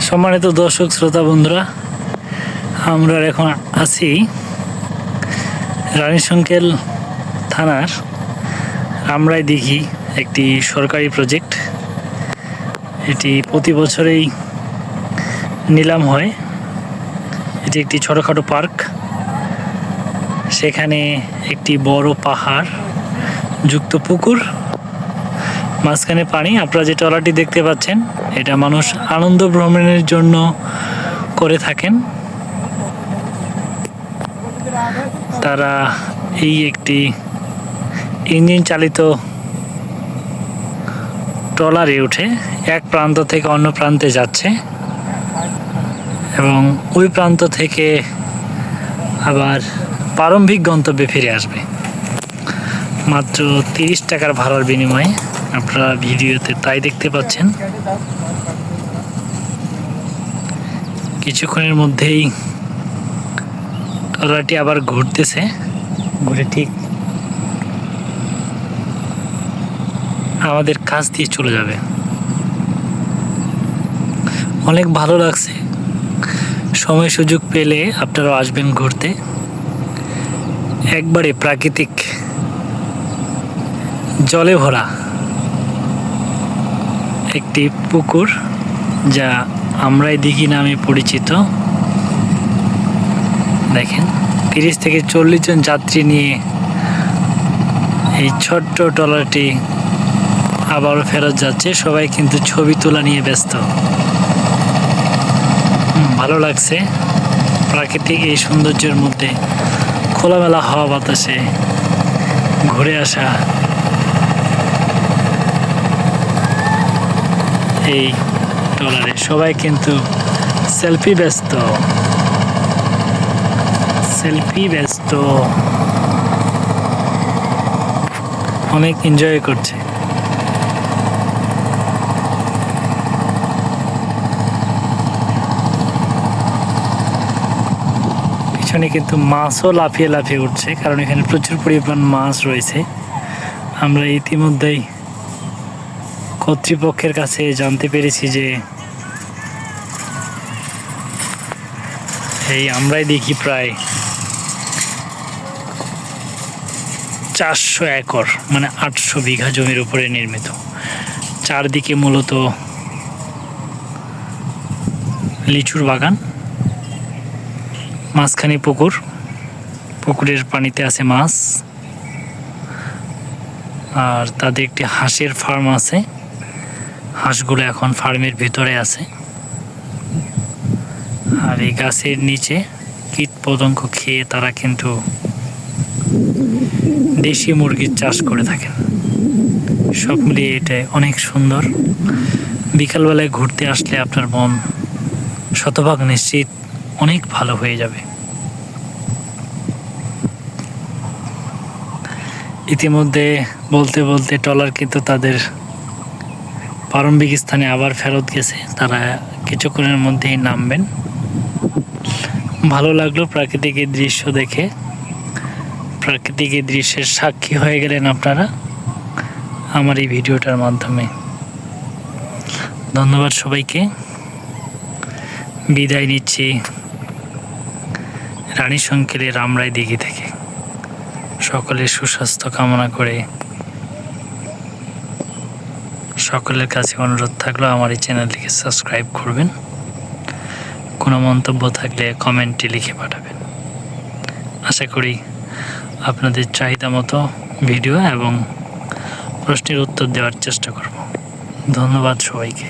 সম্মানিত দর্শক শ্রোতা বন্ধুরা, আমরা এখন আছি রানীশংকেল থানার আমরাই দিঘি, একটি সরকারি প্রজেক্ট। এটি প্রতি বছরেই নিলাম হয়। এটি একটি ছোটোখাটো পার্ক। সেখানে একটি বড় পাহাড় যুক্ত পুকুর, মাঝখানে পানি। আপনারা যে ট্রলারটি দেখতে পাচ্ছেন, এটা মানুষ আনন্দ ভ্রমণের জন্য করে থাকেন। তারা এই একটি ইঞ্জিন চালিত ট্রলারে উঠে এক প্রান্ত থেকে অন্য প্রান্তে যাচ্ছে এবং ওই প্রান্ত থেকে আবার প্রারম্ভিক গন্তব্যে ফিরে আসবে মাত্র 30 টাকার ভাড়ার বিনিময়ে। আপনারা ভিডিওতে তাই দেখতে পাচ্ছেন। কিছুক্ষণের মধ্যেই ট্রলারটি আবার ঘুরতেছে, ঘুরে ঠিক আমাদের কাছ দিয়ে চলে যাবে। অনেক ভালো লাগছে। সময় সুযোগ পেলে আপনারাও আসবেন ঘুরতে। একবারে প্রাকৃতিক জলে ভরা একটি পুকুর, যা আমরাই দিঘি নামে পরিচিত। দেখেন, 30 থেকে 40 জন যাত্রী নিয়ে এই ছোট্ট ট্রলারটি আবারও ফেরত যাচ্ছে। সবাই কিন্তু ছবি তোলা নিয়ে ব্যস্ত। ভালো লাগছে প্রাকৃতিক এই সৌন্দর্যের মধ্যে খোলামেলা হাওয়া বাতাসে ঘুরে আসা। এই ট্রলারে সবাই কিন্তু সেলফি ব্যস্ত, অনেক এনজয় করছে। পিছনে কিন্তু মাছও লাফিয়ে লাফিয়ে উঠছে, কারণ এখানে প্রচুর পরিমাণ মাছ রয়েছে। আমরা ইতিমধ্যেই কর্তৃপক্ষের কাছে জানতে পেরেছি যে এই আমরাই দেখি প্রায় 400 একর, মানে 800 বিঘা জমির উপরে নির্মিত। চারদিকে মূলত লিচুর বাগান, মাঝখানে পুকুর, পুকুরের পানিতে আছে মাছ, আর তাদের একটি হাঁসের ফার্ম আছে। হাঁসগুলো এখন ফার্মের ভিতরে আছে। আর এই গাছের নিচে কীট পতঙ্গ খেয়ে তারা কিন্তু দেশি মুরগির চাষ করে থাকেন। সব মিলিয়ে এটা অনেক সুন্দর। বিকালবেলায় ঘুরতে আসলে আপনার মন শতভাগ নিশ্চিত অনেক ভালো হয়ে যাবে। ইতিমধ্যে বলতে বলতে ট্রলার কিন্তু তাদের প্রারম্ভিক স্থানে আবার ফেরত গেছে। তারা কিছুক্ষণের মধ্যেই নামবেন। ভালো লাগলো প্রাকৃতিক এই দৃশ্য দেখে। প্রাকৃতিক এই দৃশ্যের সাক্ষী হয়ে গেলেন আপনারা আমার এই ভিডিওটার মাধ্যমে। ধন্যবাদ সবাইকে। বিদায় নিচ্ছি রানীশংকেলের আমরাই দিঘি থেকে। সকলের সুস্বাস্থ্য কামনা করে সকলের কাছে অনুরোধ থাকলো আমার এই চ্যানেলটিকে সাবস্ক্রাইব করবেন। কোনো মন্তব্য থাকলে কমেন্টে লিখে পাঠাবেন। আশা করি আপনাদের চাহিদা মতো ভিডিও এবং প্রশ্নের উত্তর দেওয়ার চেষ্টা করব। ধন্যবাদ সবাইকে।